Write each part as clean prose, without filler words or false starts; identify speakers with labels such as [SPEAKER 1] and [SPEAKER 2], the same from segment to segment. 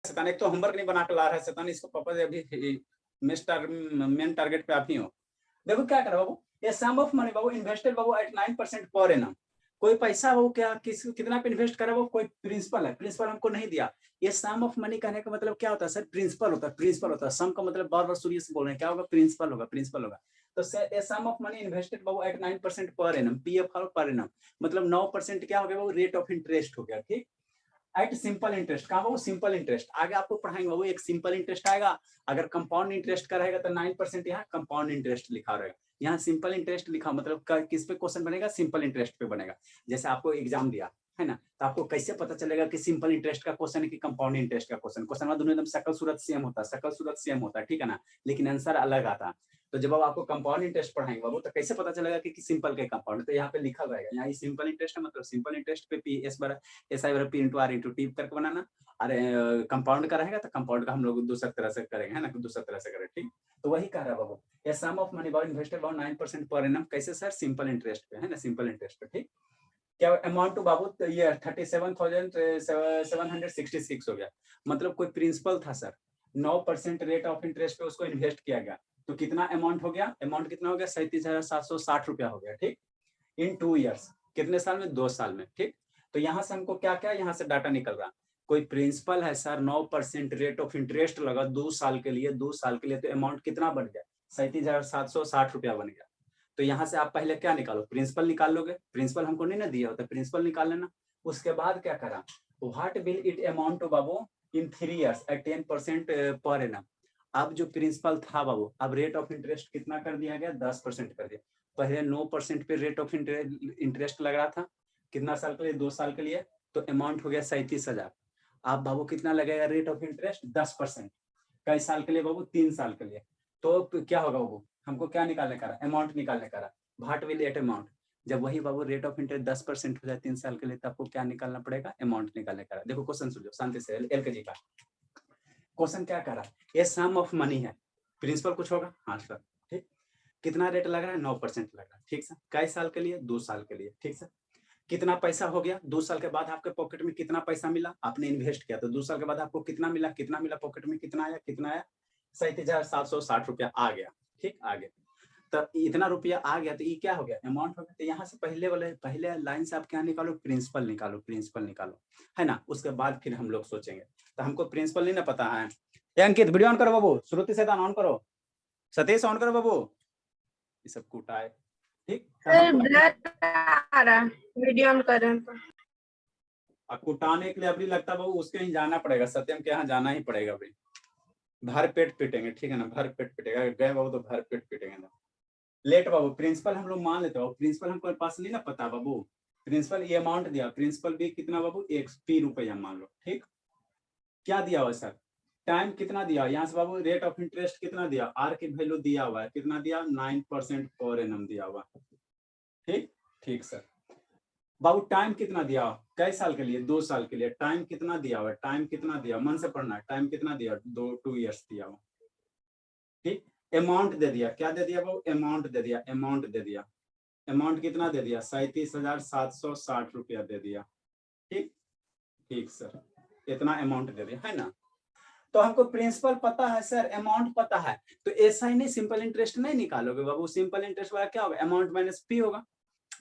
[SPEAKER 1] शैतान, एक तो होमवर्क नहीं बना के ला रहा है शैतान, इसको पापा जी अभी मेन टारगेट पे आप ही हो। देखो क्या करा बाबू, ये सम ऑफ मनी बाबू इन्वेस्टेड बाबू एट 9% पर एनम। कोई पैसा वो क्या कितना पे इन्वेस्ट करा, वो कोई प्रिंसिपल है, प्रिंसिपल हमको नहीं दिया। ये सम ऑफ मनी कहने का मतलब क्या होता है सर, प्रिंसिपल होता है, प्रिंसिपल होता है। सम का मतलब बार बार सूर्य से बोल रहे हैं, क्या होगा, प्रिंसिपल होगा, प्रिंसिपल होगा। तो सम ऑफ मनी इन्वेस्टेड बाबू एट 9% पर एनम, पीएफ पर एनम मतलब 9% क्या हो गया बाबू, रेट ऑफ इंटरेस्ट हो गया, ठीक। एट सिंपल इंटरेस्ट, कहा बाबू सिंपल इंटरेस्ट, आगे आपको पढ़ाएंगे बाबू, एक सिंपल इंटरेस्ट आएगा, अगर कंपाउंड इंटरेस्ट का रहेगा तो 9% यहाँ कंपाउंड इंटरेस्ट लिखा रहेगा, यहाँ सिंपल इंटरेस्ट लिखा मतलब किस पे क्वेश्चन बनेगा, सिंपल इंटरेस्ट पे बनेगा। जैसे आपको एग्जाम दिया है ना, तो आपको कैसे पता चलेगा कि सिंपल इंटरेस्ट का क्वेश्चन है कि कंपाउंड इंटरेस्ट का क्वेश्चन, क्वेश्चन दोनों एकदम शकल सूरत सेम होता है, शकल सूरत सेम होता है, ठीक है ना, लेकिन आंसर अलग आता है। तो जब आपको कंपाउंड इंटरेस्ट पढ़ाएंगे बाबू, तो कैसे पता चलेगा कि सिंपल के कंपाउंड, तो यहाँ पे लिखा रहेगा, यहाँ सिंपल इंटरेस्ट है मतलब सिंपल इंटरेस्ट पे पी एस बार एस आई बार P into R into T करके बनाना। अरे कंपाउंड का रहेगा तो कंपाउंड का हम लोग दूसरी तरह से करेंगे, है ना, दूसरी तरह से करें, ठीक। तो वही कह रहा है बाबू, ये सम ऑफ मनी बाबू इन्वेस्टेड बाबू 9% पर एनम, कैसे सर, सिंपल इंटरेस्ट पे, है ना, सिंपल इंटरेस्ट पे, ठीक। क्या अमाउंट टू बाबू, तो ये 37,766 हो गया, मतलब कोई प्रिंसिपल था सर, 9% रेट ऑफ इंटरेस्ट पे उसको इन्वेस्ट किया गया, तो कितना अमाउंट हो गया, अमाउंट कितना हो गया, 37,760 रुपया हो गया, ठीक। इन 2 ईयर्स, कितने साल में, 2 साल में, ठीक। तो यहाँ से हमको क्या क्या, यहाँ से डाटा निकल रहा, कोई प्रिंसिपल है सर, 9% रेट ऑफ इंटरेस्ट लगा 2 साल के लिए, 2 साल के लिए, तो अमाउंट कितना बन गया, 37,760 रुपया बन गया। तो यहाँ से आप पहले क्या निकालो, प्रिंसिपल निकाल लोगे, प्रिंसिपल हमको नहीं ना दिया होता, प्रिंसिपल निकाल लेना। उसके बाद क्या करा, what will it amount to बाबू in 3 years at 10% per annum. अब जो प्रिंसिपल था बाबू, अब रेट ऑफ इंटरेस्ट कितना कर दिया गया, 10% कर दिया। पहले 9% पे रेट ऑफ इंटरेस्ट लग रहा था, कितना साल के लिए, 2 साल के लिए, तो अमाउंट हो गया 37,000। अब बाबू कितना लगेगा रेट ऑफ इंटरेस्ट, 10%, कई साल के लिए बाबू, 3 साल के लिए। तो क्या होगा बाबू, हमको क्या निकालने का रहा, अमाउंट निकालने का रहा, व्हाट विल एट अमाउंट। जब वही बाबू रेट ऑफ इंटरेस्ट 10% हो जाए 3 साल के लिए, तो आपको क्या निकालना पड़ेगा, अमाउंट निकालने का रहा। देखो क्वेश्चन सुन लो शांति से, एलकेजी का क्वेश्चन क्या कर रहा है, ये सम ऑफ मनी है, प्रिंसिपल कुछ होगा, हाँ सर, ठीक। कितना रेट लग रहा है, 9% लग रहा है, ठीक सर। कई साल के लिए, 2 साल के लिए, ठीक सर। कितना पैसा हो गया, 2 साल के बाद आपके पॉकेट में कितना पैसा मिला, आपने इन्वेस्ट किया, तो 2 साल के बाद आपको कितना मिला, कितना मिला पॉकेट में, कितना आया, कितना आया, 37,760 रुपया आ गया, ठीक, आ गया। तो इतना रुपया आ गया, तो ये क्या हो गया, अमाउंट हो गया। तो यहाँ से पहले लाइन से आप क्या निकालो, प्रिंसिपल निकालो, प्रिंसिपल निकालो, है ना। उसके बाद फिर हम लोग सोचेंगे, तो हमको प्रिंसिपल नहीं ना पता है। अंकित वीडियो ऑन करो बाबू, श्रुति से ऑन करो, सतीश ऑन करो बाबू, ये सब कूटा है, ठीक।
[SPEAKER 2] आ रहा वीडियो ऑन कर रहे हैं तो
[SPEAKER 1] कुटाने के लिए अभी लगता है बाबू उसके ही जाना पड़ेगा, सत्यम के यहाँ जाना ही पड़ेगा अभी, भर पेट पीटेंगे, ठीक है ना, भर पेट पीटेगा, गए बाबू तो भर पेट पीटेंगे ना। लेट बाबू, प्रिंसिपल हम लोग मान लेते हो, प्रिंसिपल हमको पास नहीं ना पता बाबू, प्रिंसिपल ये अमाउंट दिया, प्रिंसिपल भी कितना बाबू, 1 रुपया मान लो, ठीक। क्या दिया हुआ सर, टाइम कितना दिया, यहाँ से बाबू रेट ऑफ इंटरेस्ट कितना दिया, आर की वैल्यू दिया हुआ है, कितना दिया, 9% पर एनम दिया हुआ, ठीक, ठीक सर। बाबू टाइम कितना दिया, कई साल के लिए, 2 साल के लिए, टाइम कितना दिया हुआ, टाइम कितना दिया, मन से पढ़ना, टाइम कितना दिया, 2 ईयर्स दिया हुआ, ठीक। अमाउंट दे दिया, क्या दे दिया बाबू, अमाउंट दे दिया, अमाउंट दे दिया, अमाउंट कितना दे दिया, 37,760 रुपया दे दिया, ठीक, ठीक सर, इतना अमाउंट दे दिया, है ना। तो हमको प्रिंसिपल पता है सर, अमाउंट पता है, तो ऐसा ही नहीं सिंपल इंटरेस्ट नहीं निकालोगे बाबू, सिंपल इंटरेस्ट वाला क्या होगा, अमाउंट माइनस पी होगा,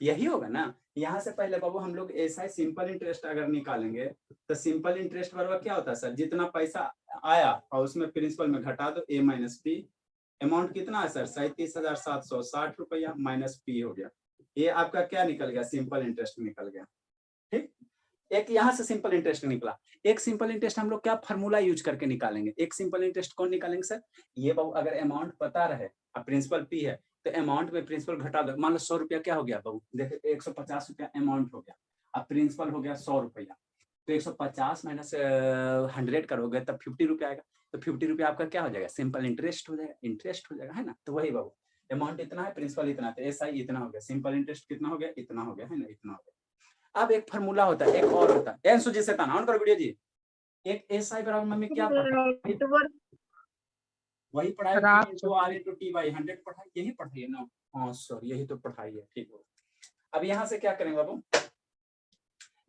[SPEAKER 1] यही होगा ना। यहाँ से पहले बाबू हम लोग ऐसा ही सिंपल इंटरेस्ट अगर निकालेंगे, तो सिंपल इंटरेस्ट बराबर क्या होता है सर, जितना पैसा आया और उसमें प्रिंसिपल में घटा दो ए माइनस पी, अमाउंट कितना है सर, 37,760 रुपया माइनस पी हो गया, ये आपका क्या निकल गया, सिंपल इंटरेस्ट निकल गया, ठीक। एक यहाँ से सिंपल इंटरेस्ट निकला, एक सिंपल इंटरेस्ट हम लोग क्या फार्मूला यूज करके निकालेंगे, एक सिंपल इंटरेस्ट कौन निकालेंगे सर, ये बाबू अगर अमाउंट पता रहे और प्रिंसिपल पी है, तो अमाउंट में प्रिंसिपल घटा दो, मान लो 100 रुपया क्या हो गया बाबू, देखो 150 रुपया अमाउंट हो गया, अब प्रिंसिपल हो गया 100 रुपया, तो 150 माइनस 100 करोगे तब 50 रुपया आएगा, तो 50 रुपया आपका क्या हो जाएगा, सिंपल इंटरेस्ट हो जाएगा, इंटरेस्ट हो जाएगा, है ना। तो वही बाबू अमाउंट इतना है, प्रिंसिपल इतना, तो ऐसा ही इतना हो गया, सिंपल इंटरेस्ट कितना हो गया, इतना हो गया, है ना, इतना हो गया। अब एक फार्मूला होता है, एक और होता है, सुजी से ऑन करो वीडियो जी, एक एसआई बराबर मम्मी क्या पढ़ा, वही पढ़ाई जो आर इनटू टी बाई 100 पढ़ाई, यही पढ़ाई है ना, हाँ सर यही तो पढ़ाई है, ठीक है। अब यहाँ से क्या करेंगे बाबू,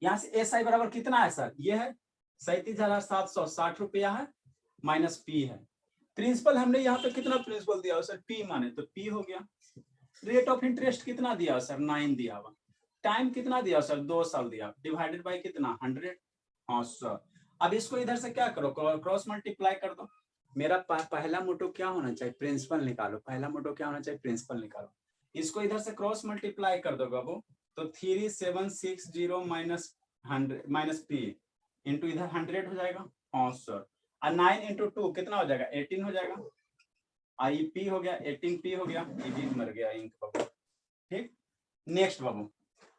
[SPEAKER 1] यहाँ से एसआई बराबर कितना है सर, ये है 37,760 रुपया है माइनस पी है। प्रिंसिपल हमने यहाँ पे कितना प्रिंसिपल दिया सर, पी माने तो पी हो गया। रेट ऑफ इंटरेस्ट कितना दिया सर, 9 दिया हुआ। टाइम कितना दिया सर, 2 साल दिया, डिवाइडेड बाय कितना 100। हाँ सर, अब इसको इधर से क्या करो, क्रॉस मल्टीप्लाई कर दो। मेरा पहला मोटो क्या होना चाहिए, प्रिंसिपल निकालो। पहला मोटो क्या होना चाहिए, प्रिंसिपल निकालो। इसको इधर से क्रॉस मल्टीप्लाई कर दो बाबू, तो 3760 माइनस पी इंटू इधर 100 हो जाएगा। हाँ सर, और 9 इंटू 2 कितना हो जाएगा, 18 हो जाएगा। आई पी हो गया, 18p हो गया, ये भी मर गया इंक बाबू। ठीक, नेक्स्ट बाबू,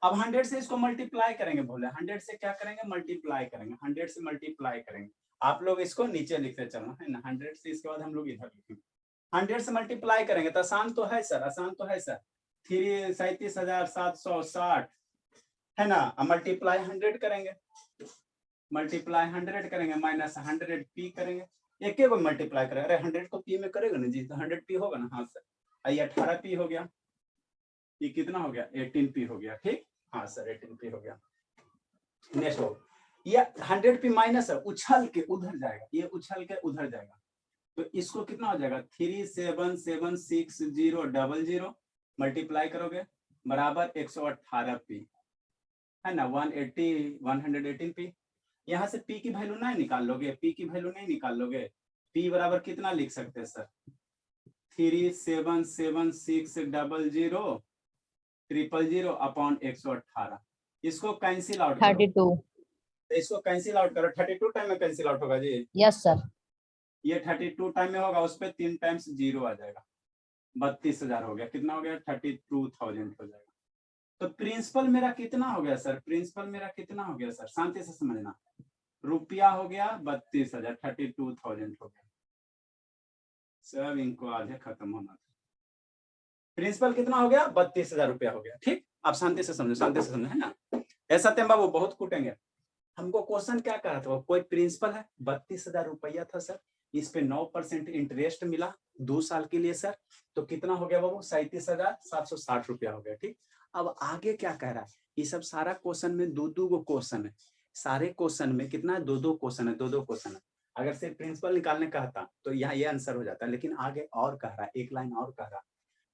[SPEAKER 1] अब 100 से इसको मल्टीप्लाई करेंगे। बोले 100 से क्या करेंगे, मल्टीप्लाई करेंगे। 100 से मल्टीप्लाई करेंगे, आप लोग इसको नीचे लिखते चलना है ना। 100 से इसके बाद हम लोग इधर लिखेंगे। 100 से मल्टीप्लाई करेंगे तो आसान तो है सर, आसान तो है सर। 37,760 है ना, मल्टीप्लाई 100 करेंगे, मल्टीप्लाई 100 करेंगे, माइनस 100 पी करेंगे। एक एक मल्टीप्लाई करेंगे, अरे 100 को पी में करेगा ना जी, तो 100 पी होगा ना। हाँ सर, ये 18 पी हो गया, ये कितना हो गया, 18 पी हो गया। ठीक, हाँ सर 18 पी हो गया। नेक्स्ट हो, ये 100 पी माइनस है, उछल के उधर जाएगा, ये उछल के उधर जाएगा, तो इसको कितना हो जाएगा, 37,760 मल्टीप्लाई करोगे बराबर 118 पी है ना, 118 पी। यहाँ से पी की वैल्यू नहीं निकाल लोगे, पी की वैल्यू नहीं निकाल लोगे, पी बराबर कितना लिख सकते हैं सर, 37,760 अपॉन 118। इसको कैंसिल आउट करो,
[SPEAKER 3] 32।
[SPEAKER 1] इसको कैंसिल आउट करो, 32 टाइम में कैंसिल आउट होगा जी।
[SPEAKER 3] Yes sir.
[SPEAKER 1] ये 32 टाइम में होगा, उस पर 3 टाइम्स 0 आ जाएगा, 32,000 हो गया। कितना हो गया, 32,000 हो जाएगा। तो प्रिंसिपल मेरा कितना हो गया सर, प्रिंसिपल मेरा कितना हो गया सर, शांति से समझना। रुपया हो गया 32,000, 32,000 हो गया। सब इनको आधे खत्म होना था। प्रिंसिपल कितना हो गया, 32,000 रुपया हो गया। ठीक, आप शांति से समझो, शांति से समझो है ना। ऐसा तेम बाबू बहुत कूटेंगे। हमको क्वेश्चन क्या कहा था, कोई प्रिंसिपल है 32,000 रुपया था सर, इस पे 9% इंटरेस्ट मिला 2 साल के लिए सर, तो कितना हो गया बाबू, 37,760 रुपया हो गया। ठीक, अब आगे क्या कह रहा है, ये सब सारा क्वेश्चन में 2-2 गो क्वेश्चन है, सारे क्वेश्चन में कितना है, 2-2 क्वेश्चन है, 2-2 क्वेश्चन है। अगर सिर्फ प्रिंसिपल निकालने कहता तो यहाँ ये आंसर हो जाता, लेकिन आगे और कह रहा है, एक लाइन और कह रहा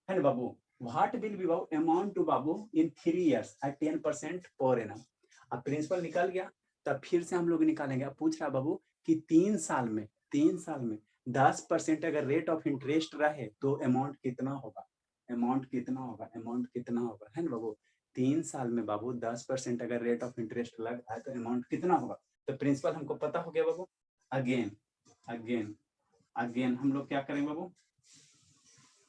[SPEAKER 1] है ना बाबू, व्हाट विल बी बाबू अमाउंट टू बाबू in 3 years at 10% per annum. अब प्रिंसिपल निकल गया, तब फिर से हम लोग निकालेंगे। अब पूछ रहा बाबू कि 3 साल में 10% अगर रेट ऑफ इंटरेस्ट रहे तो अमाउंट कितना होगा, अमाउंट कितना होगा, अमाउंट कितना होगा, है ना बाबू। 3 साल में बाबू 10% अगर रेट ऑफ इंटरेस्ट लग रहा है तो अमाउंट कितना होगा। तो प्रिंसिपल हमको पता हो गया बाबू। अगेन अगेन अगेन हम लोग क्या करेंगे बाबू,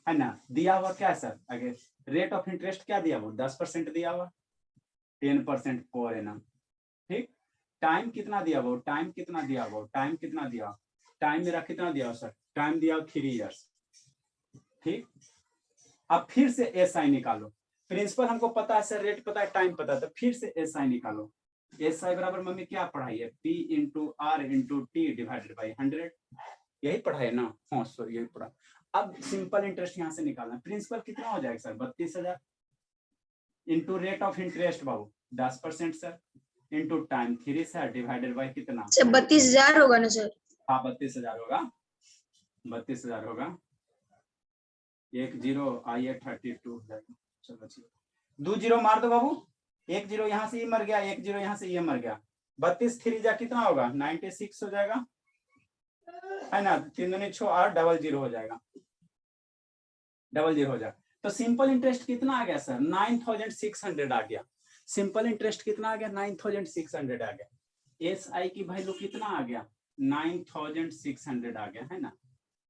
[SPEAKER 1] है ना, दिया हुआ क्या है sir, again rate of interest क्या दिया हुआ, 10% दिया हुआ, 10% पर एनम। ठीक, टाइम कितना दिया हुआ, टाइम कितना दिया हुआ, टाइम कितना दिया, टाइम मेरा कितना दिया हुआ सर, टाइम दिया 3 years। ठीक, अब फिर से एस आई निकालो। प्रिंसिपल हमको पता है सर, रेट पता है, टाइम पता है, तो फिर से एस आई निकालो। एस आई बराबर मम्मी क्या पढ़ाई है, P into R into T divided by 100, यही पढ़ाई है ना। हाँ सर यही पढ़ा। अब सिंपल इंटरेस्ट यहाँ से निकालना, प्रिंसिपल कितना हो जाएगा sir, 32,000 into rate of interest Babu 10% sir, into time 3 sir, divided by कितना,
[SPEAKER 2] 32,000 होगा ना सर।
[SPEAKER 1] हाँ 32,000 होगा, 32,000 होगा। 1 0 आइए 32 हो जाएगा। चलो 2 0 मार दो बाबू, 1 0 यहाँ से ये मर गया, 1 0 यहाँ से ये मर गया, 32 3 जा कितना होगा, 96 हो जाएगा, है ना। 3 दूनी 6 8 00 हो जाएगा, 00 हो जाएगा। तो सिंपल इंटरेस्ट कितना आ गया सर, 9,600 आ गया। सिंपल इंटरेस्ट कितना आ गया, 9,600 आ गया। एस आई की वैल्यू कितना आ गया, 9,600 आ गया, है ना।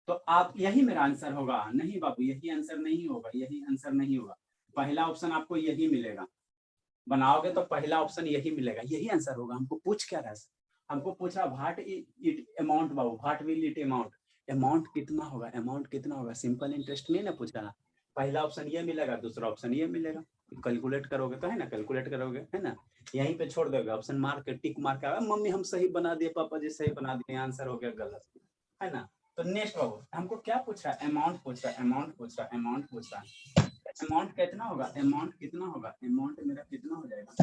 [SPEAKER 1] तो आप यही मेरा आंसर होगा, नहीं बाबू यही आंसर नहीं होगा, यही आंसर नहीं होगा। पहला ऑप्शन आपको यही मिलेगा, बनाओगे तो पहला ऑप्शन यही मिलेगा, यही आंसर होगा। हमको पूछ क्या रहा है, हमको पूछ रहा what it amount Babu, what will it amount, amount कितना होगा, अमाउंट कितना होगा। सिंपल इंटरेस्ट नहीं ना पूछ रहा, पहला ऑप्शन ये मिलेगा, दूसरा ऑप्शन ये मिलेगा। कैलकुलेट करोगे तो है ना, कैलकुलेट करोगे है ना, यहीं पे छोड़ दोगे, ऑप्शन मार के टिक मार के, मम्मी हम सही बना दिए, पापा जी सही बना दिए, आंसर हो गया गलत, है ना। तो नेक्स्ट बाबू हमको क्या पूछ रहा है, अमाउंट पूछ रहा है, अमाउंट पूछ रहा है, अमाउंट पूछ रहा है। अमाउंट कितना होगा, अमाउंट कितना होगा, अमाउंट मेरा कितना हो जाएगा,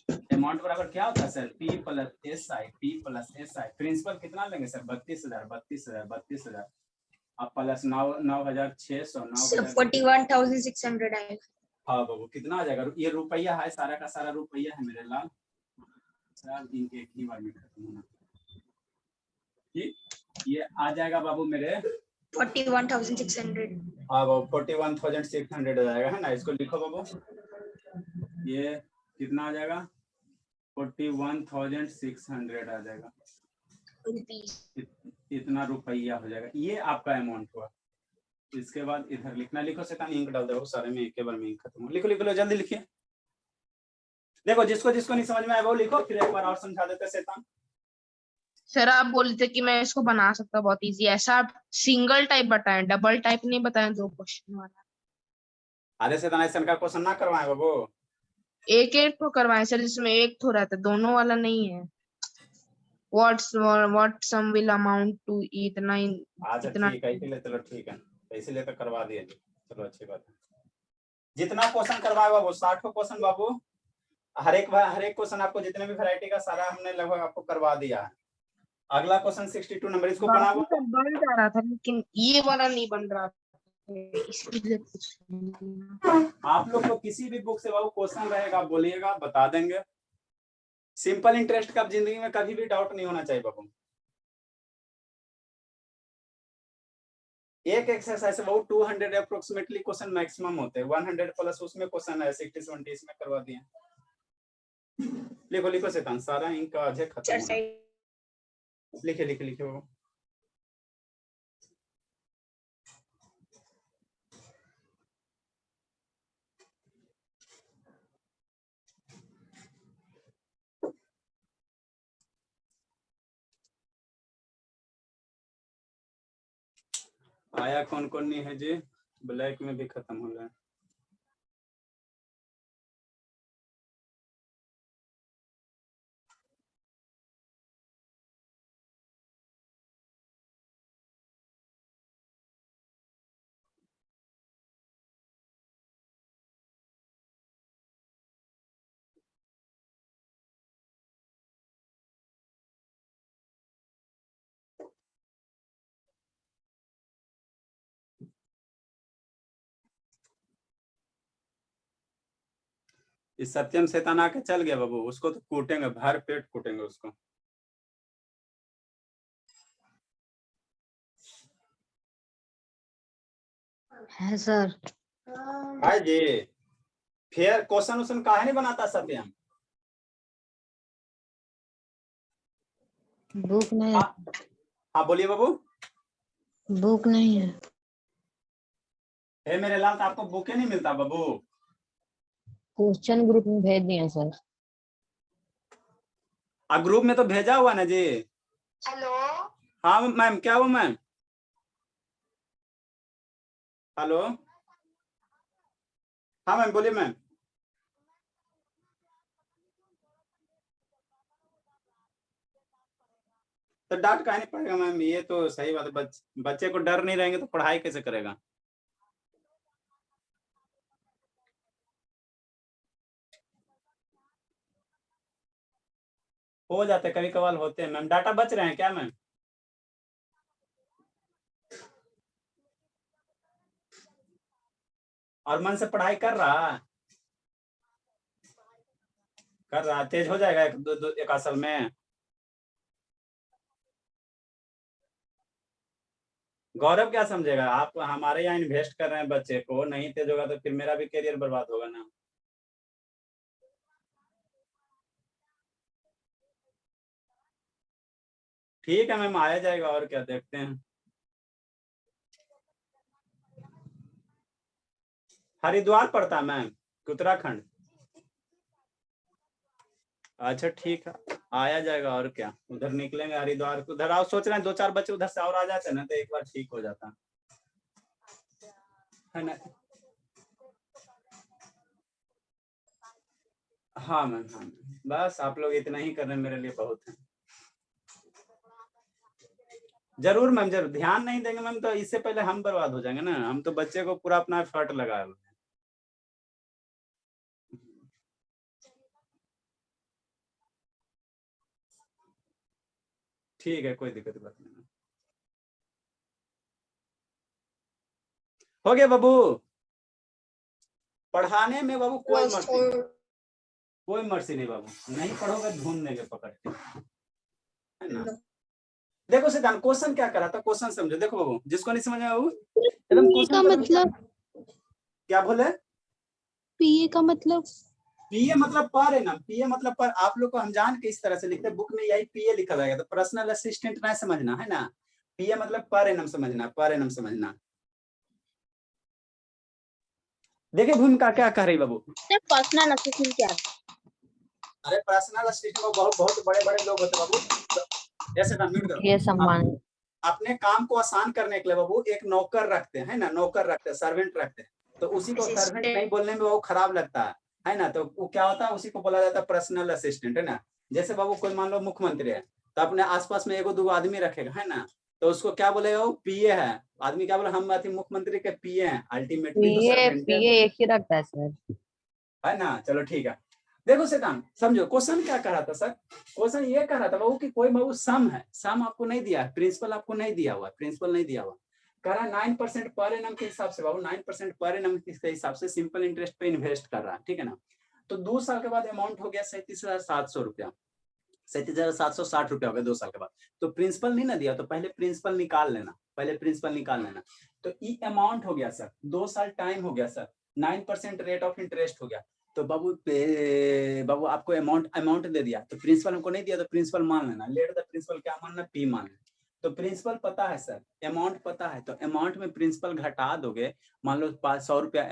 [SPEAKER 1] अमाउंट बराबर क्या होता है sir? P plus S I, P plus S I. Principal कितना लेंगे सर? 32,000 अब प्लस 9,600
[SPEAKER 2] 41,600 आएगा।
[SPEAKER 1] हाँ बाबू कितना आ जाएगा? ये रुपया है, सारा का सारा रुपया है मेरे लाल। सर इनके एक ही बार में खत्म होना। ठीक, ये आ जाएगा बाबू मेरे
[SPEAKER 2] 41,600।
[SPEAKER 1] हाँ बाबू 41,600 आ जाएगा, है ना? इसको लिखो बाबू, ये कितना आ जाएगा? 41,600 आ जाएगा, इतना रुपया हो जाएगा। ये आपका अमाउंट हुआ। इसके बाद इधर लिखना, लिखो शैतान, इंक डाल दो सारे में, एक बार में इंक खत्म हो। लिखो लिखो लो, जल्दी लिखिए। देखो जिसको जिसको नहीं समझ में आया वो लिखो, फिर एक बार और समझा देते शैतान।
[SPEAKER 3] सर आप बोले थे कि मैं इसको बना सकता, बहुत इजी। ऐसा आप सिंगल टाइप बताएं, डबल टाइप नहीं बताएं, 2 क्वेश्चन वाला।
[SPEAKER 1] आधे शैतान ऐसा का क्वेश्चन ना करवाए बाबू।
[SPEAKER 3] एक एक तो करवाएं सर, जिसमें एक तो रहता है, दोनों वाला नहीं है। what sum will amount to इतना ही।
[SPEAKER 1] अच्छा
[SPEAKER 3] इतना
[SPEAKER 1] ठीक है, इसीलिए चलो ठीक है, इसीलिए तो करवा दिए। चलो अच्छी बात है। जितना क्वेश्चन करवाए बाबू, 60 क्वेश्चन बाबू, हर एक क्वेश्चन आपको जितने भी वैरायटी का सारा हमने लगभग आपको करवा दिया है। अगला क्वेश्चन 62 नंबर, इसको बनाओ।
[SPEAKER 3] बाकी सब बन जा रहा था, लेकिन ये वाला नहीं बन रहा था, इसलिए
[SPEAKER 1] आप लोग को किसी भी बुक से बाबू क्वेश्चन रहेगा, बोलिएगा, बता देंगे। सिंपल इंटरेस्ट का जिंदगी में कभी भी डाउट नहीं होना चाहिए बाबू। एक एक्सरसाइज बाबू 200 अप्रोक्सीमेटली क्वेश्चन मैक्सिमम होते हैं, 100 प्लस उसमें क्वेश्चन है, 60-70 इसमें करवा दिए। लिखो लिखो शैतान, सारा इंक का आज खत्म होना। लिखे लिखे लिखे बाबू। आया कौन कौन नहीं है जी? ब्लैक में भी खत्म हो रहा है। इस सत्यम शैतान आके चल गया बाबू, उसको तो कूटेंगे, भर पेट कूटेंगे उसको।
[SPEAKER 4] है सर।
[SPEAKER 1] हाय जी, फिर क्वेश्चन उसन काहे नहीं बनाता सत्यम?
[SPEAKER 4] बुक नहीं है।
[SPEAKER 1] हाँ बोलिए बाबू।
[SPEAKER 4] बुक नहीं है।
[SPEAKER 1] हे मेरे लाल, तो आपको बुके नहीं मिलता बाबू?
[SPEAKER 4] क्वेश्चन ग्रुप में भेज दिए सर।
[SPEAKER 1] ग्रुप में तो भेजा हुआ ना जी।
[SPEAKER 2] हेलो,
[SPEAKER 1] हाँ मैम, क्या हुआ मैम? हेलो, हाँ मैम बोलिए मैम। तो डांट काहे नहीं पड़ेगा मैम, ये तो सही बात है। बच्चे को डर नहीं रहेंगे तो पढ़ाई कैसे करेगा? हो जाते, कभी कभार होते हैं मैम। डाटा बच रहे हैं क्या मैम? और मन से पढ़ाई कर रहा है? कर रहा, तेज हो जाएगा एक असल में। गौरव क्या समझेगा? आप हमारे यहाँ इन्वेस्ट कर रहे हैं बच्चे को, नहीं तेज होगा तो फिर मेरा भी करियर बर्बाद होगा ना। ठीक है मैम, आया जाएगा, और क्या, देखते हैं। हरिद्वार पड़ता है मैम, उत्तराखंड? अच्छा ठीक है, आया जाएगा, और क्या। उधर निकलेंगे हरिद्वार, उधर आओ, सोच रहे हैं 2-4 बच्चे उधर से और आ जाते ना, तो एक बार ठीक हो जाता है ना। हाँ मैम, हाँ मैम, बस आप लोग इतना ही कर रहे हैं, मेरे लिए बहुत है। जरूर मैम, जरूर। ध्यान नहीं देंगे मैम तो इससे पहले हम बर्बाद हो जाएंगे ना। हम तो बच्चे को पूरा अपना एफर्ट लगाए हुए हैं। ठीक है, कोई दिक्कत बात नहीं। हो गया बाबू। पढ़ाने में बाबू कोई मर्जी नहीं, कोई मर्जी नहीं बाबू, नहीं पढ़ोगे ढूंढ लेंगे पकड़ के, है ना। देखो सिद्धांत क्वेश्चन क्या करा था, क्वेश्चन समझो। देखो बाबू, जिसको नहीं समझ में बाबू एकदम
[SPEAKER 2] का मतलब
[SPEAKER 1] क्या बोले,
[SPEAKER 2] पीए का मतलब
[SPEAKER 1] पीए मतलब पर एनम, पीए मतलब पर। आप लोग को हम जान के इस तरह से लिखते हैं, बुक में यही पीए लिखा रहेगा, तो पर्सनल असिस्टेंट ना समझना, है ना। पीए मतलब पर एनम समझना, पर एनम समझना। देखिए भूमिका क्या कह रही बाबू,
[SPEAKER 2] पर्सनल असिस्टेंट क्या है?
[SPEAKER 1] अरे पर्सनल असिस्टेंट में बहुत बहुत बड़े बड़े लोग होते हैं बाबू। जैसे म्यूट करो,
[SPEAKER 4] ये सम्मान
[SPEAKER 1] अपने काम को आसान करने के लिए बाबू एक नौकर रखते हैं ना, नौकर रखते हैं, सर्वेंट रखते हैं। तो उसी को सर्वेंट नहीं बोलने में वो खराब लगता है ना। तो वो क्या होता है, उसी को बोला जाता है पर्सनल असिस्टेंट, है ना। जैसे बाबू कोई मान लो मुख्यमंत्री है, तो अपने आसपास में एगो दो आदमी रखेगा, है ना। तो उसको क्या बोलेगा, वो पीए है। आदमी क्या बोले, हम मुख्यमंत्री के पीए हैं, अल्टीमेटली तो
[SPEAKER 4] पीए
[SPEAKER 1] सर्वेंट है,
[SPEAKER 4] पीए एक ही रखता है सर।
[SPEAKER 1] है ना। चलो ठीक है। देखो सिद्धांत समझो, क्वेश्चन क्या कह रहा था सर, क्वेश्चन ये कह रहा था बाबू कि कोई बाबू सम है, सम आपको नहीं दिया है, प्रिंसिपल आपको नहीं दिया हुआ, प्रिंसिपल नहीं दिया हुआ, कह रहा है 9% पर एनम के हिसाब से बाबू, 9% पर एनम के हिसाब से सिंपल इंटरेस्ट पे इन्वेस्ट कर रहा है, ठीक है ना। तो 2 साल के बाद अमाउंट हो गया 37,700 रुपया, 37,760 रुपया हो गया 2 साल के बाद। तो प्रिंसिपल नहीं ना दिया, तो पहले प्रिंसिपल निकाल लेना, पहले प्रिंसिपल निकाल लेना। तो ई अमाउंट हो गया सर, 2 साल टाइम हो गया सर, 9% रेट ऑफ इंटरेस्ट हो गया। तो बाबू बाबू आपको अमाउंट दे दिया, तो प्रिंसिपल हमको नहीं दिया, तो प्रिंसिपल मान लेना, लेट द प्रिंसिपल क्या मानना, पी मान लेना। तो प्रिंसिपल पता है सर, अमाउंट पता है, तो अमाउंट में प्रिंसिपल घटा दोगे। मान लो 500 रुपया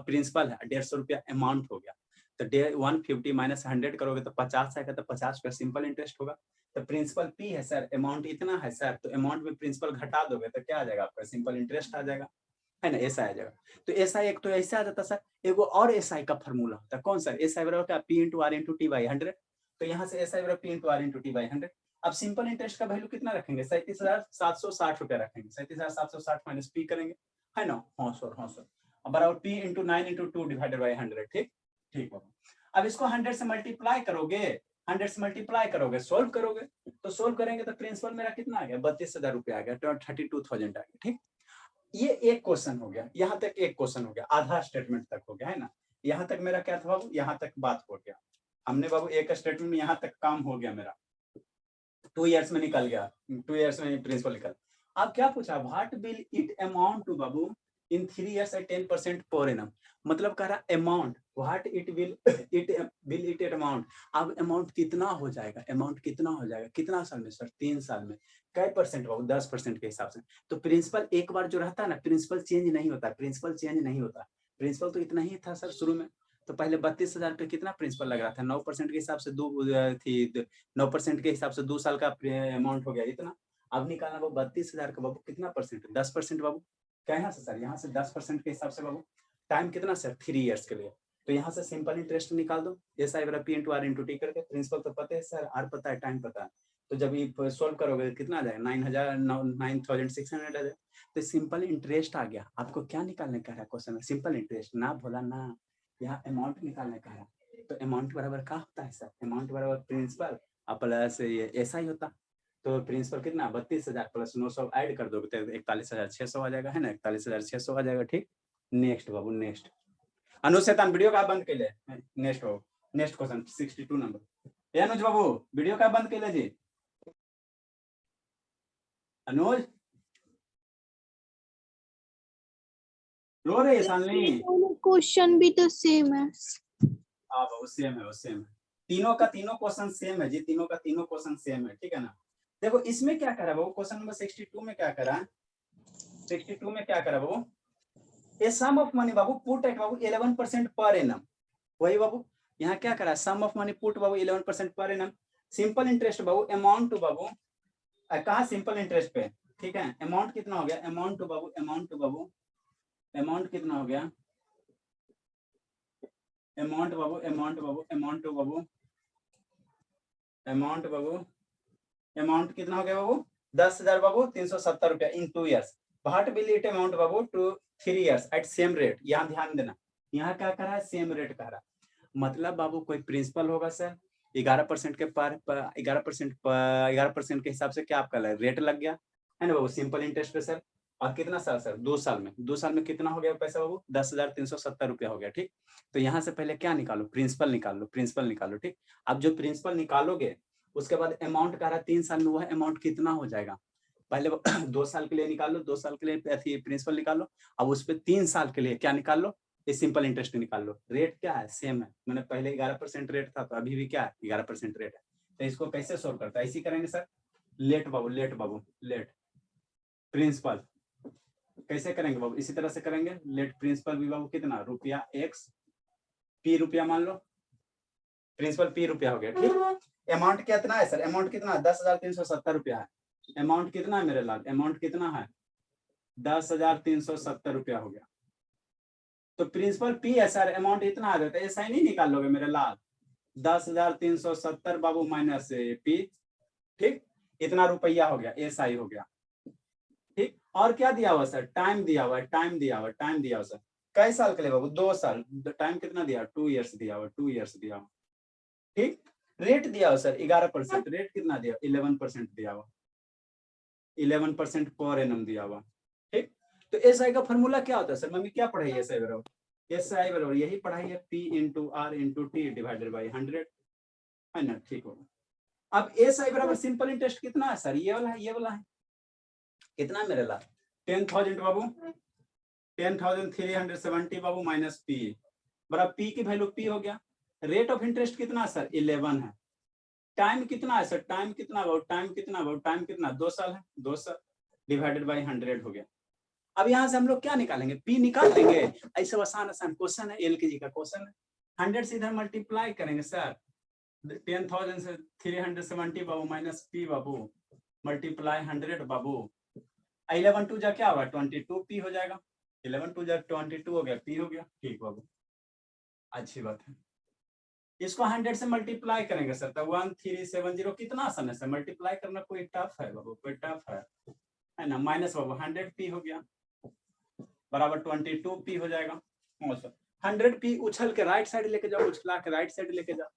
[SPEAKER 1] प्रिंसिपल है, 150 रुपया अमाउंट हो गया, तो 150 माइनस 100 करोगे तो 50 आएगा, तो 50 का सिंपल इंटरेस्ट होगा। तो प्रिंसिपल पी है सर, अमाउंट इतना है सर, तो अमाउंट में प्रिंसिपल घटा दोगे तो क्या आ जाएगा आपका, सिंपल इंटरेस्ट आ जाएगा, है ना, ऐसा आ जाएगा। तो एसआई एक तो ऐसा आ जाता सर, एगो और एसआई का फॉर्मूला होता है, कौन सा, एसआई बराबर क्या, P into R into T by 100। तो यहाँ से एसआई बराबर P into R into T by 100। अब सिंपल इंटरेस्ट का वैल्यू कितना रखेंगे, 37,760 रुपया रखेंगे, 37,760 माइनस पी करेंगे, है ना। हाँ सर बराबर P into 9 into 2 divided by 100। ठीक ठीक बाबू। अब इसको 100 से मल्टीप्लाई करोगे, 100 से मल्टीप्लाई करोगे, सोल्व करोगे, तो सोल्व करेंगे तो प्रिंसिपल मेरा कितना आ गया, 32,000 रुपया आ गया, 32,000 आ गया। ठीक, ये एक क्वेश्चन हो गया, यहाँ तक एक क्वेश्चन हो गया, आधा स्टेटमेंट तक हो गया, है ना। यहाँ तक मेरा क्या था बाबू, यहाँ तक बात हो गया, हमने बाबू एक स्टेटमेंट में यहाँ तक काम हो गया मेरा, 2 इयर्स में निकल गया, 2 इयर्स में प्रिंसिपल निकल। अब क्या पूछा, what will it amount to बाबू in 3 years at 10% per annum. मतलब कह रहा amount, what it will it amount, अब अमाउंट कितना हो जाएगा, अमाउंट कितना हो जाएगा, कितना साल में सर, 3 साल में, कै परसेंट बाबू, 10% के हिसाब से। तो प्रिंसिपल एक बार जो रहता है ना, प्रिंसिपल चेंज नहीं होता, प्रिंसिपल चेंज नहीं होता, प्रिंसिपल तो इतना ही था सर शुरू में। तो पहले 32,000 पे कितना प्रिंसिपल लग रहा था, 9% के हिसाब से 9% के हिसाब से 2 साल का अमाउंट हो गया इतना। अब निकालना बाबू 32,000 का बाबू कितना परसेंट, 10% बाबू, क्या से सर, यहाँ से 10% के हिसाब से बाबू, टाइम कितना सर, 3 इयर्स के लिए। तो यहाँ से सिंपल इंटरेस्ट निकाल दो, एस आई बराबर P into R into T करके, प्रिंसिपल तो पता है सर, आर पता है, टाइम पता है। तो जब ये सोल्व करोगे कितना आ जाएगा, 9,600 आ जाएगा। तो सिंपल इंटरेस्ट आ गया। आपको क्या निकालने का है क्वेश्चन में, सिंपल इंटरेस्ट ना भोला ना, यहाँ अमाउंट निकालने का है। तो अमाउंट बराबर क्या होता है सर, अमाउंट बराबर प्रिंसिपल प्लस ये ऐसा ही होता। तो प्रिंसिपल कितना, 32,000 प्लस 900 ऐड कर दोगे तो 41,600 आ जाएगा, है ना, 41,600 आ जाएगा। ठीक, नेक्स्ट बाबू, नेक्स्ट अनुशेतन वीडियो का बंद कर ले, नेक्स्ट बाबू, नेक्स्ट क्वेश्चन 62 नंबर। ये अनुज बाबू वीडियो का बंद कर ले जी, अनुज रो रही है सालनी,
[SPEAKER 2] क्वेश्चन भी तो सेम है।
[SPEAKER 1] हाँ बाबू सेम है, वो सेम है, तीनों का तीनों क्वेश्चन सेम है जी, तीनों का तीनों क्वेश्चन सेम है, ठीक है ना। देखो इसमें क्या करा बाबू, क्वेश्चन नंबर 62 में क्या करा, 62 में क्या करा बाबू, ए सम ऑफ मनी बाबू पुट एट बाबू 11% पर एनम। वही बाबू यहाँ क्या करा, सम ऑफ मनी पुट बाबू 11% पर एनम। सिंपल इंटरेस्ट बाबू अमाउंट टू बाबू, कहा सिंपल इंटरेस्ट पे, ठीक है। अमाउंट कितना हो गया, अमाउंट टू बाबू, अमाउंट टू बाबू, अमाउंट कितना हो गया, अमाउंट बाबू, अमाउंट बाबू, अमाउंट टू बाबू, अमाउंट बाबू, अमाउंट कितना हो गया बाबू, 10,000 बाबू 370 रुपया in 2 years. What will it amount बाबू to 3 years at same rate. यहाँ ध्यान देना, यहाँ क्या कर रहा है, सेम रेट कह रहा। मतलब बाबू कोई प्रिंसिपल होगा सर, 11% के पर 11% के हिसाब से क्या आपका रेट लग गया है ना बाबू, सिंपल इंटरेस्ट पे सर। और कितना साल सर, 2 साल में कितना हो गया पैसा बाबू, 10,370 रुपया हो गया। ठीक, तो यहाँ से पहले क्या निकालो, प्रिंसिपल निकालो। ठीक, अब जो प्रिंसिपल निकालोगे उसके बाद अमाउंट कह रहा है 3 साल में, वह अमाउंट कितना हो जाएगा, पहले 2 साल के लिए निकालो, 2 साल के लिए प्रिंसिपल निकालो, अब उस पर 3 साल के लिए क्या निकाल लो, ये सिंपल इंटरेस्ट निकाल लो। रेट क्या है, सेम है, मैंने पहले 11% रेट था तो अभी भी क्या है 11% रेट है। तो इसको कैसे सोल्व करता है, इसी करेंगे सर, लेट प्रिंसिपल कैसे करेंगे बाबू, इसी तरह से करेंगे। लेट प्रिंसिपल भी बाबू कितना, रुपया x p रुपया मान लो, प्रिंसिपल p रुपया हो गया। ठीक, अमाउंट कितना है सर, अमाउंट कितना है 10,370 रुपया है। अमाउंट कितना है मेरे लाल, अमाउंट कितना है 10,370 रुपया हो गया। तो प्रिंसिपल p है सर, अमाउंट इतना आ जाता है, ऐसा ही नहीं निकाल लोगे मेरे लाल, 10,370 बाबू माइनस p। ठीक, इतना रुपया हो गया, SI हो गया। ठीक, और क्या दिया हुआ सर, टाइम दिया हुआ सर, कई साल के लिए बाबू, 2 साल, टाइम कितना दिया, 2 ईयर्स दिया हुआ। ठीक, रेट दिया हुआ सर 11%, रेट कितना दिया 11% दिया हुआ, 11% पर एनम दिया हुआ। ठीक, तो SI का फॉर्मूला क्या होता है सर, मम्मी क्या पढ़ाई है SI बराबर यही पढ़ाई है, P × R × T divided by 100 है ना। ठीक होगा। अब SI बराबर सिंपल इंटरेस्ट कितना है सर, ये वाला है कितना मेरे ला 10,000 बाबू, 10,370 बाबू माइनस p बराबर p की वैल्यू p हो गया। रेट ऑफ इंटरेस्ट कितना सर 11 है। टाइम कितना है सर, टाइम कितना 2 साल है, 2 साल डिवाइडेड बाई 100 हो गया। अब यहाँ से हम लोग क्या निकालेंगे, p निकाल देंगे, ऐसे आसान क्वेश्चन है, LKG का क्वेश्चन है। 100 से इधर मल्टीप्लाई करेंगे सर, 10,000 से 370 बाबू माइनस p बाबू मल्टीप्लाई 100 बाबू, 11 2 जा क्या होगा 22 p हो जाएगा, 11 2 जा 22 हो गया, p हो गया। ठीक बाबू, अच्छी बात है। इसको 100 से मल्टीप्लाई करेंगे सर, तो 1370 कितना आसान है सर, मल्टीप्लाई करना कोई टफ है बाबू, कोई टफ है ना। माइनस बाबू 100 p हो गया बराबर 22 p हो जाएगा। 100 p उछल के राइट साइड लेके जाओ, उछला के राइट साइड लेके जाओ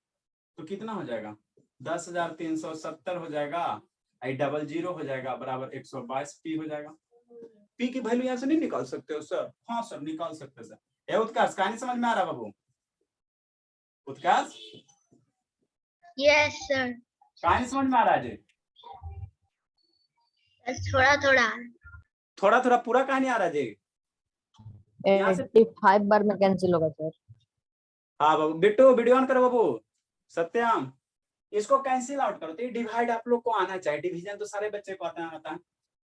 [SPEAKER 1] तो कितना हो जाएगा 10,370 हो जाएगा, 00 हो जाएगा बराबर 122 p हो जाएगा। p की वैल्यू यहाँ से नहीं निकाल सकते हो सर, हाँ सर निकाल सकते सर। ये उत्कर्ष कहानी समझ में आ रहा बाबू, उत्कर्ष
[SPEAKER 5] यस सर,
[SPEAKER 1] कहानी समझ में आ रहा है जी,
[SPEAKER 5] थोड़ा
[SPEAKER 1] थोड़ा पूरा कहानी आ रहा है जी। यहाँ से
[SPEAKER 4] 85 बार में कैंसिल होगा सर।
[SPEAKER 1] हाँ बाबू, बिट्टू वीडियो ऑन करो बाबू, सत्यम इसको कैंसिल आउट करो, तो ये डिवाइड आप लोग को आना चाहिए, डिवीजन तो सारे बच्चे को आता है।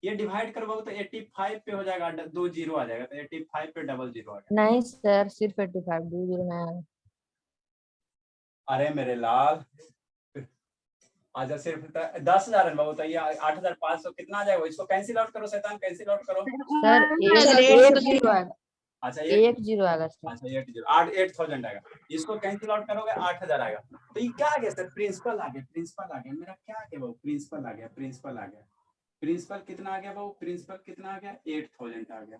[SPEAKER 1] ये डिवाइड करो बाबू तो 85 पे हो जाएगा, 2 0 आ जाएगा, तो 85 पे 00 आ गया।
[SPEAKER 4] नहीं सर, सिर्फ 85, 2 0 नहीं आया।
[SPEAKER 1] अरे मेरे लाल, अच्छा सिर्फ 10,000 है बाबू, तो ये 8,500 कितना आ जाएगा, इसको कैंसिल आउट करो शैतान, कैंसिल आउट करो।
[SPEAKER 4] सर एक जीरो आएगा,
[SPEAKER 1] अच्छा
[SPEAKER 4] 1 0 आएगा सर।
[SPEAKER 1] अच्छा 8,000 आएगा, इसको कैंसिल आउट करोगे 8,000 आएगा। तो ये क्या आ गया सर, प्रिंसिपल आ गया, मेरा क्या आ गया बाबू, प्रिंसिपल आ गया। प्रिंसिपल कितना आ गया बाबू, प्रिंसिपल कितना आ गया 8,000 आ गया,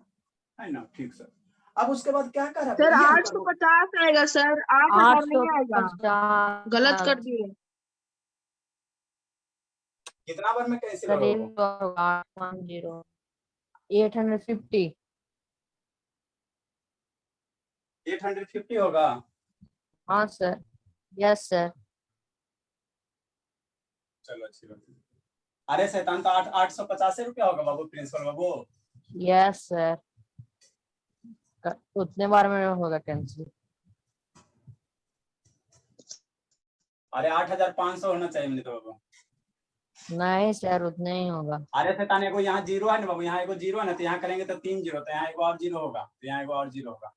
[SPEAKER 1] है ना। ठीक सर, अब उसके बाद क्या कर रहा
[SPEAKER 3] सर 850 आएगा सर, 8,000 नहीं आएगा,
[SPEAKER 4] 850
[SPEAKER 3] गलत कर दिए।
[SPEAKER 1] कितना बार में कैंसिल
[SPEAKER 4] सर
[SPEAKER 1] होगा
[SPEAKER 4] 810 850।
[SPEAKER 1] 850 होगा।
[SPEAKER 4] हाँ सर, यस सर।
[SPEAKER 1] चलो अच्छी बात है। अरे शैतान तो 850 रुपया होगा बाबू, प्रिंसिपल बाबू।
[SPEAKER 4] यस सर, उतने बार में होगा कैंसिल।
[SPEAKER 1] अरे 8,500 होना चाहिए मुझे तो बाबू।
[SPEAKER 4] नहीं सर, उतने ही होगा।
[SPEAKER 1] अरे शैतान एगो यहाँ 0 है ना बाबू, यहाँ एगो 0 है ना, तो यहाँ करेंगे तो 3 0, तो यहाँ एगो और 0 होगा, तो यहाँ एगो और 0 होगा।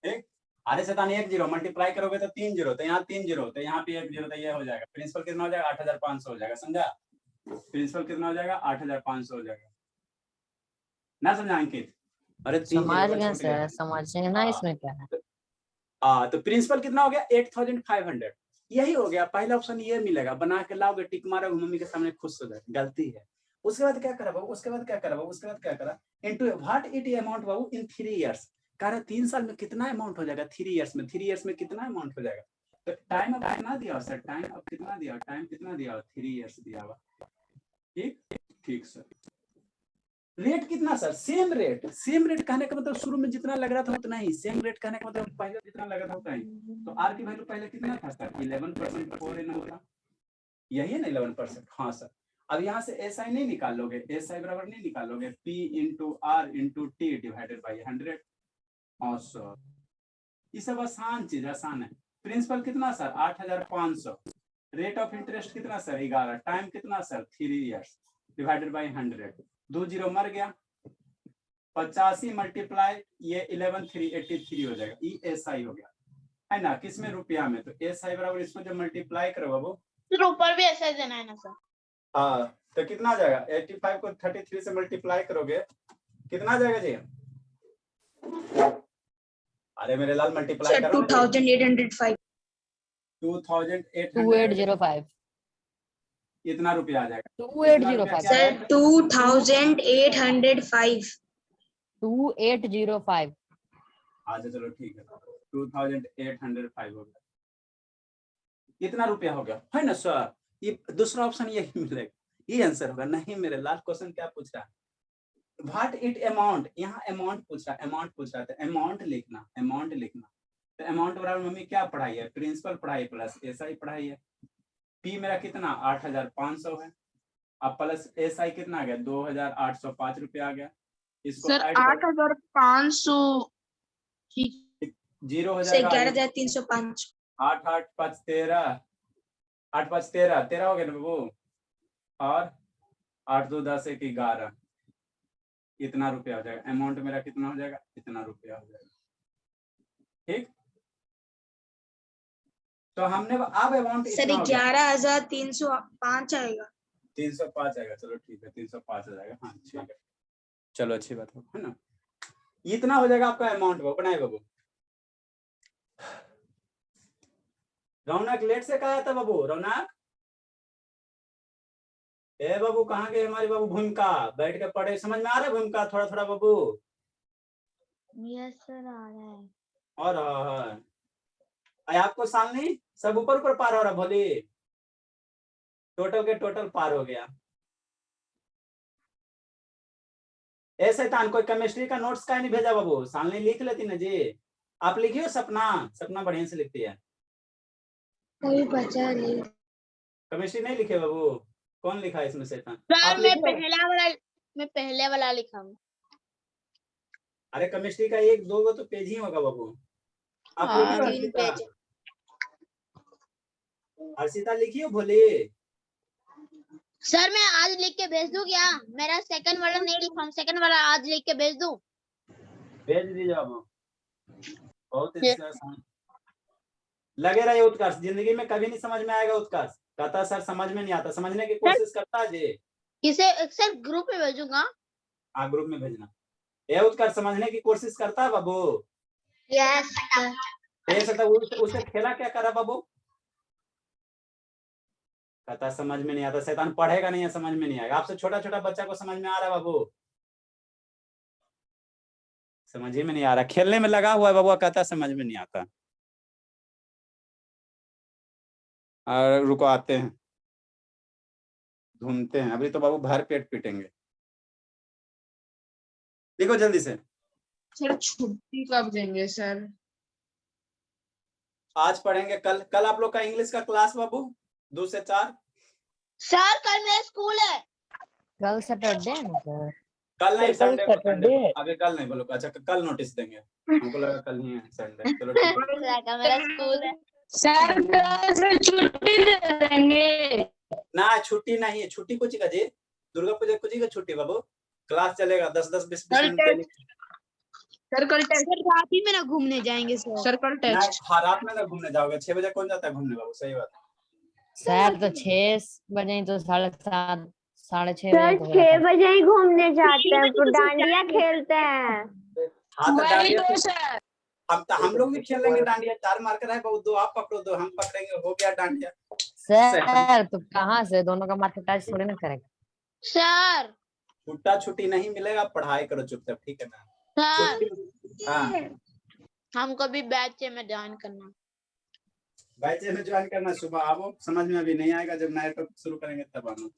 [SPEAKER 1] ठीक, अरे शैतान 1 0 मल्टीप्लाई करोगे तो 3 0, तो यहाँ 3 0, तो यहाँ पे 1 0, तो ये हो जाएगा। प्रिंसिपल कितना हो जाएगा 8,500 हो जाएगा, समझा। प्रिंसिपल कितना हो जाएगा 8,500 हो जाएगा ना, समझा अंकित। अरे
[SPEAKER 4] समझ गए सर, समझेंगे ना, इसमें क्या है।
[SPEAKER 1] तो प्रिंसिपल कितना हो गया 8,500, यही हो गया। पहला ऑप्शन ये मिलेगा, बना के लाओगे, टिक मारोगे, मम्मी के सामने खुश हो जाए, गलती है। उसके बाद क्या करा बाबू, उसके बाद क्या करा into what it amount Babu in 3 years, कह रहा 3 साल में कितना अमाउंट हो जाएगा, 3 इयर्स में, 3 इयर्स में कितना अमाउंट हो जाएगा। तो टाइम अब कितना दिया सर, टाइम अब कितना दिया, टाइम कितना दिया, 3 इयर्स दिया हुआ। ठीक ठीक सर। रेट कितना sir, same rate. Same rate कहने का मतलब शुरू में जितना लग रहा था उतना ही, सेम रेट कहने का मतलब पहले जितना लगा था उतना ही। तो आर की वैल्यू पहले कितना था सर, 11% 4 n होगा, यही है ना 11%। हाँ सर। अब यहाँ से एस आई नहीं निकालोगे, एस आई बराबर नहीं निकालोगे, P into R into T divided by 100। और सर ये सब आसान चीज, आसान है। प्रिंसिपल कितना सर 8500, रेट ऑफ इंटरेस्ट कितना सर 11, टाइम कितना सर 3 इयर्स डिवाइडेड बाई 100। 2 0 मर गया, 85 मल्टीप्लाई ये 11 383 हो जाएगा, ई एस आई हो गया है ना, किसमें रुपया में। तो एस आई बराबर इसको जब मल्टीप्लाई करो बाबू,
[SPEAKER 3] फिर ऊपर भी ऐसा ही देना है ना सर।
[SPEAKER 1] हाँ तो कितना आ जाएगा, 85 को 33 से मल्टीप्लाई करोगे कितना आ जाएगा जी। अरे मेरे लाल मल्टीप्लाई करो,
[SPEAKER 2] 2805
[SPEAKER 1] 2805 इतना रुपया आ जाएगा।
[SPEAKER 4] 2805
[SPEAKER 2] सर 2805
[SPEAKER 4] 2805।
[SPEAKER 1] अच्छा चलो ठीक है, 2805 हो गया, इतना रुपया हो गया है ना सर। ये दूसरा ऑप्शन यही मिलेगा, ये आंसर होगा। नहीं मेरे लास्ट क्वेश्चन क्या पूछ रहा है, व्हाट इट अमाउंट, यहाँ अमाउंट पूछ रहा है, अमाउंट पूछ रहा है, तो अमाउंट लिखना, अमाउंट लिखना। तो अमाउंट बराबर मम्मी क्या पढ़ाई है, प्रिंसिपल पढ़ाई प्लस एसआई पढ़ाई है। पी मेरा कितना 8500 है, अब प्लस एसआई कितना आ गया 2805 रुपया आ गया। इसको
[SPEAKER 3] सर 8500 ठीक,
[SPEAKER 1] 0
[SPEAKER 2] से 11305
[SPEAKER 1] 8 8 5 13 8 5 13 13 हो गया ना बाबू, और 8 2 10 1 11, इतना रुपया हो जाएगा। अमाउंट मेरा कितना हो जाएगा, इतना रुपया हो जाएगा। ठीक, तो हमने अब अमाउंट
[SPEAKER 2] सर 11305 आएगा।
[SPEAKER 1] 305 आएगा, चलो ठीक है 305 आ जाएगा। हाँ ठीक है, चलो अच्छी बात है ना, इतना हो जाएगा आपका अमाउंट। वो बनाए बाबू, रौनक लेट से कहा था बाबू, रौनक ए बाबू कहाँ गए हमारे बाबू, भूमिका बैठ के पढ़े, समझ में आ रहा है भूमिका थोड़ा थोड़ा बाबू।
[SPEAKER 5] यस सर आ रहा है।
[SPEAKER 1] और आपको साल नहीं सब ऊपर ऊपर पार हो रहा, भोली टोटल के टोटल पार हो गया। ऐसे तान कोई केमिस्ट्री का नोट्स का नहीं भेजा बाबू, साल नहीं लिख लेती ना जी, आप लिखियो सपना, सपना बढ़िया से लिखती है।
[SPEAKER 2] कोई बचा नहीं।
[SPEAKER 1] केमिस्ट्री नहीं लिखे बाबू, कौन लिखा है इसमें शैतान,
[SPEAKER 5] सर
[SPEAKER 1] आप
[SPEAKER 5] मैं
[SPEAKER 1] लिखियो।
[SPEAKER 5] पहले वाला लिखा हूँ।
[SPEAKER 1] अरे केमिस्ट्री का 1 2 तो पेज ही होगा बाबू, आप
[SPEAKER 3] हाँ,
[SPEAKER 1] लिखियो
[SPEAKER 2] 3 पेज।
[SPEAKER 1] हर्षिता लिखियो भोले।
[SPEAKER 5] सर मैं आज लिख के भेज दूं क्या? मेरा सेकंड वाला नहीं लिखा हूँ, सेकंड वाला आज लिख के भेज दूं?
[SPEAKER 1] भेज दीजिए बाबू, बहुत इससे आसान। लगे रहे उत्कर्ष, जिंदगी में कभी नहीं समझ में आएगा उत्कर्ष, कहता सर समझ में नहीं आता, समझने की कोशिश करता है जी।
[SPEAKER 5] किसे सर ग्रुप में भेजूंगा?
[SPEAKER 1] हाँ ग्रुप में भेजना। ये उत्कर्ष समझने की कोशिश करता है बाबू।
[SPEAKER 5] यस
[SPEAKER 1] ऐसे तो उसे खेला क्या करा बाबू, कहता समझ में नहीं आता, शैतान पढ़ेगा नहीं है समझ में नहीं आएगा। आपसे छोटा छोटा बच्चा को समझ में आ रहा है बाबू, समझ ही में नहीं आ रहा, खेलने में लगा हुआ है बाबू, कहता समझ में नहीं आता। और रुको आते हैं, ढूंढते हैं, अभी तो बाबू भर पेट पीटेंगे। देखो जल्दी से,
[SPEAKER 3] सर छुट्टी कब देंगे सर?
[SPEAKER 1] आज पढ़ेंगे, कल आप लोग का इंग्लिश का क्लास बाबू 2 से 4।
[SPEAKER 5] सर कल मेरा स्कूल है।
[SPEAKER 4] कल सैटरडे है ना सर?
[SPEAKER 1] कल नहीं, संडे को, संडे
[SPEAKER 4] सैटरडे।
[SPEAKER 1] को। अभी कल नहीं बोलो, अच्छा कल नोटिस देंगे, हमको लगा कल ही है संडे। चलो ठीक है,
[SPEAKER 5] कल मेरा स्कूल है।
[SPEAKER 2] सर कल से छुट्टी दे देंगे।
[SPEAKER 1] ना छुट्टी नहीं है, छुट्टी कुछ का जी, दुर्गा पूजा कुछ का छुट्टी बाबू, क्लास चलेगा 10 20 मिनट।
[SPEAKER 3] सर कल टेस्ट,
[SPEAKER 5] सर रात ही में ना घूमने जाएंगे सर।
[SPEAKER 3] सर कल
[SPEAKER 1] ना
[SPEAKER 3] टेस्ट।
[SPEAKER 1] हाँ, रात में ना घूमने जाओगे, 6 बजे कौन जाता है घूमने बाबू, सही बात है।
[SPEAKER 4] सर तो 6 बजे तो 7:30 6:30
[SPEAKER 2] सर
[SPEAKER 4] बजे तो
[SPEAKER 2] 6 बजे ही घूमने जाते हैं, तो डांडिया खेलते हैं।
[SPEAKER 1] हाँ तो डांडिया
[SPEAKER 2] वही तो सर।
[SPEAKER 1] हम लोग भी खेलेंगे डांडिया, 4 मार्कर है बाबू, 2 आप पकड़ो 2 हम पकड़ेंगे, हो गया डांडिया।
[SPEAKER 4] सर तो कहाँ से दोनों का माथा टच थोड़ी ना करेगा।
[SPEAKER 5] सर
[SPEAKER 1] छुट्टा छुट्टी नहीं मिलेगा, पढ़ाई करो चुपचाप, ठीक है ना।
[SPEAKER 5] सर
[SPEAKER 1] छुट्टी हाँ
[SPEAKER 5] हमको भी बैच में ज्वाइन करना।
[SPEAKER 1] बैचेस में ज्वाइन करना, सुबह आओ, समझ में अभी नहीं आएगा, जब नया टॉपिक शुरू करेंगे तब आना।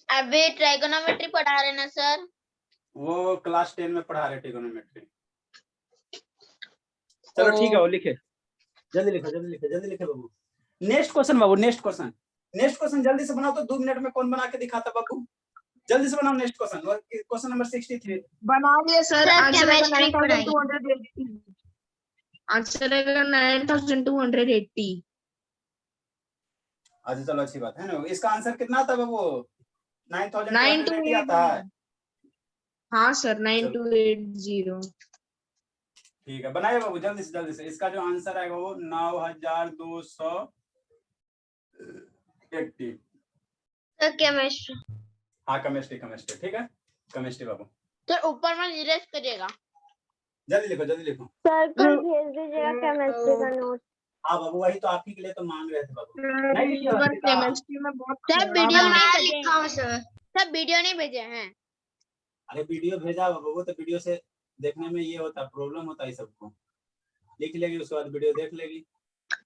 [SPEAKER 5] अभी ट्राइगोनोमेट्री पढ़ा रहे ना सर?
[SPEAKER 1] वो क्लास 10 में पढ़ा रहे ट्रिगोनोमेट्री। चलो ठीक है, वो लिखे, जल्दी लिखो जल्दी लिखो जल्दी लिखे बाबू। नेक्स्ट क्वेश्चन बाबू, नेक्स्ट क्वेश्चन जल्दी से बनाओ तो 2 मिनट में कौन बना के दिखाता बाबू, जल्दी से बनाओ नेक्स्ट क्वेश्चन नंबर 63।
[SPEAKER 3] बना लिया सर।
[SPEAKER 5] सर,
[SPEAKER 3] आंसर आएगा
[SPEAKER 5] chemistry पढ़ाई।
[SPEAKER 3] 9280। आंसर आएगा 9280।
[SPEAKER 1] अच्छा चलो अच्छी बात है ना। इसका आंसर कितना आता है बाबू? 9280
[SPEAKER 3] 9280
[SPEAKER 1] आता है।
[SPEAKER 3] हाँ सर 9280।
[SPEAKER 1] ठीक है, बनाइए बाबू जल्दी से। इसका जो आंसर आएगा वो 9280।
[SPEAKER 5] Sir chemistry.
[SPEAKER 1] हाँ केमिस्ट्री, ठीक है केमिस्ट्री बाबू।
[SPEAKER 5] सर ऊपर में इरेज करिएगा।
[SPEAKER 1] जल्दी लिखो
[SPEAKER 2] सर कल भेज दीजिएगा केमिस्ट्री का नोट।
[SPEAKER 1] हाँ बाबू, वही तो आप ही के लिए तो मांग रहे थे बाबू। नहीं लिखा
[SPEAKER 3] पर
[SPEAKER 1] बेटा।
[SPEAKER 3] केमिस्ट्री में बहुत
[SPEAKER 5] सर
[SPEAKER 3] खराब
[SPEAKER 5] वीडियो
[SPEAKER 3] है।
[SPEAKER 5] नहीं लिखा हूँ सर। सर वीडियो नहीं भेजे हैं।
[SPEAKER 1] अरे वीडियो भेजा बाबू, वो तो वीडियो से देखने में ये होता प्रॉब्लम होता है सबको। लिख लेगी उसके बाद वीडियो देख लेगी।